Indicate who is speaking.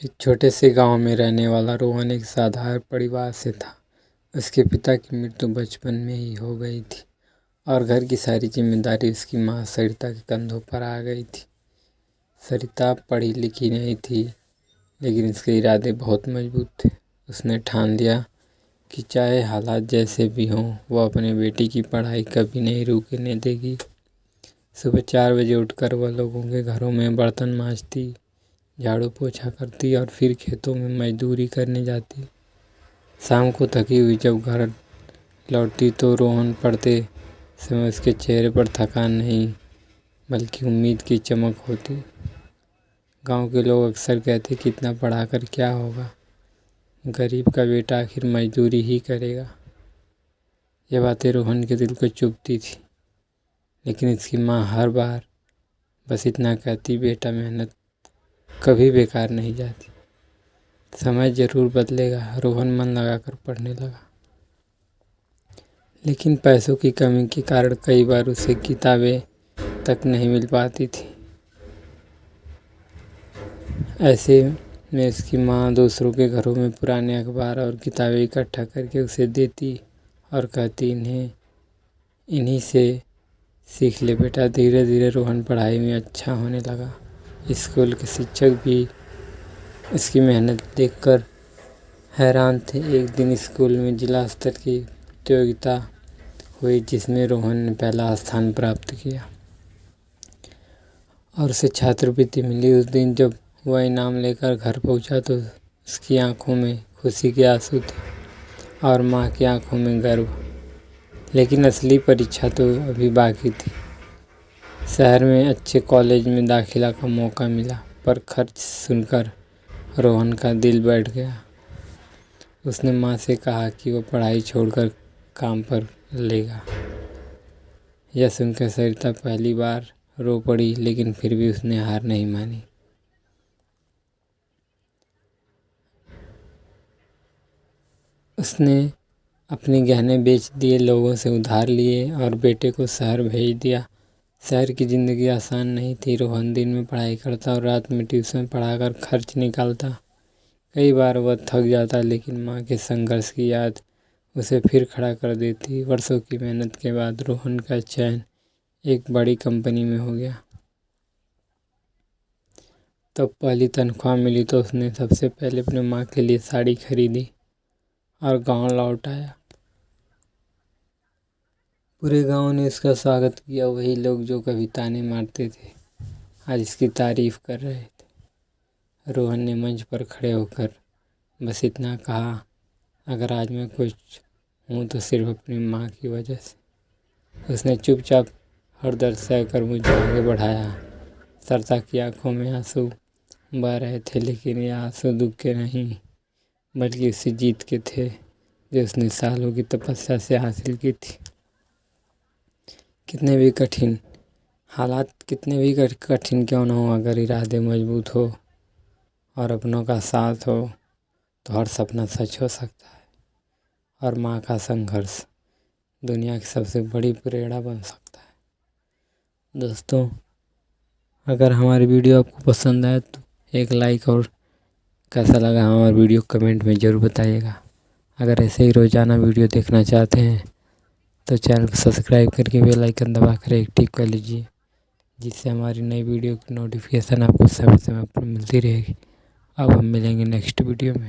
Speaker 1: एक छोटे से गांव में रहने वाला रोहन एक साधारण परिवार से था। उसके पिता की मृत्यु बचपन में ही हो गई थी और घर की सारी जिम्मेदारी उसकी माँ सरिता के कंधों पर आ गई थी। सरिता पढ़ी लिखी नहीं थी, लेकिन उसके इरादे बहुत मजबूत थे। उसने ठान लिया कि चाहे हालात जैसे भी हों, वो अपने बेटी की पढ़ाई कभी नहीं रुकने देगी। सुबह 4 बजे उठकर वह लोगों के घरों में बर्तन मांजती, झाड़ू पोछा करती और फिर खेतों में मजदूरी करने जाती। शाम को थकी हुई जब घर लौटती तो रोहन पढ़ते समय उसके चेहरे पर थकान नहीं बल्कि उम्मीद की चमक होती। गांव के लोग अक्सर कहते कि इतना पढ़ाकर क्या होगा, गरीब का बेटा आखिर मजदूरी ही करेगा। ये बातें रोहन के दिल को चुभती थी, लेकिन इसकी माँ हर बार बस इतना कहती, बेटा मेहनत कभी बेकार नहीं जाती। समय जरूर बदलेगा। रोहन मन लगाकर पढ़ने लगा, लेकिन पैसों की कमी के कारण कई बार उसे किताबें तक नहीं मिल पाती थी। ऐसे में उसकी माँ दूसरों के घरों में पुराने अखबार और किताबें इकट्ठा करके उसे देती और कहती, इन्हीं से सीख ले बेटा। धीरे धीरे रोहन पढ़ाई में अच्छा होने लगा। स्कूल के शिक्षक भी उसकी मेहनत देखकर हैरान थे। एक दिन स्कूल में जिला स्तर की प्रतियोगिता हुई, जिसमें रोहन ने पहला स्थान प्राप्त किया और उसे छात्रवृत्ति मिली। उस दिन जब वह इनाम लेकर घर पहुंचा तो उसकी आंखों में खुशी के आंसू थे और माँ की आंखों में गर्व। लेकिन असली परीक्षा तो अभी बाकी थी। शहर में अच्छे कॉलेज में दाखिला का मौका मिला, पर खर्च सुनकर रोहन का दिल बैठ गया। उसने माँ से कहा कि वो पढ़ाई छोड़कर काम पर लेगा। यह सुनकर सरिता पहली बार रो पड़ी, लेकिन फिर भी उसने हार नहीं मानी। उसने अपने गहने बेच दिए, लोगों से उधार लिए और बेटे को शहर भेज दिया। शहर की ज़िंदगी आसान नहीं थी। रोहन दिन में पढ़ाई करता और रात में ट्यूशन पढ़ाकर खर्च निकालता। कई बार वह थक जाता, लेकिन माँ के संघर्ष की याद उसे फिर खड़ा कर देती। वर्षों की मेहनत के बाद रोहन का चयन एक बड़ी कंपनी में हो गया। तब पहली तनख्वाह मिली तो उसने सबसे पहले अपने माँ के लिए साड़ी खरीदी और गांव लौट आया। पूरे गांव ने इसका स्वागत किया। वही लोग जो कभी ताने मारते थे, आज इसकी तारीफ कर रहे थे। रोहन ने मंच पर खड़े होकर बस इतना कहा, अगर आज मैं कुछ हूँ तो सिर्फ अपनी माँ की वजह से। उसने चुपचाप हर दर्द सहकर मुझे आगे बढ़ाया। सरिता की आंखों में आंसू बह रहे थे, लेकिन ये आंसू दुख के नहीं बल्कि उसी जीत के थे जो उसने सालों की तपस्या से हासिल की थी। कितने भी कठिन हालात क्यों न हो, अगर इरादे मजबूत हो और अपनों का साथ हो तो हर सपना सच हो सकता है और माँ का संघर्ष दुनिया की सबसे बड़ी प्रेरणा बन सकता है। दोस्तों, अगर हमारी वीडियो आपको पसंद आए तो एक लाइक और कैसा लगा हमारा वीडियो कमेंट में ज़रूर बताइएगा। अगर ऐसे ही रोज़ाना वीडियो देखना चाहते हैं तो चैनल को सब्सक्राइब करके बेल आइकन दबाकर एक्टिव कर लीजिए, जिससे हमारी नई वीडियो की नोटिफिकेशन आपको समय समय पर मिलती रहेगी। अब हम मिलेंगे नेक्स्ट वीडियो में।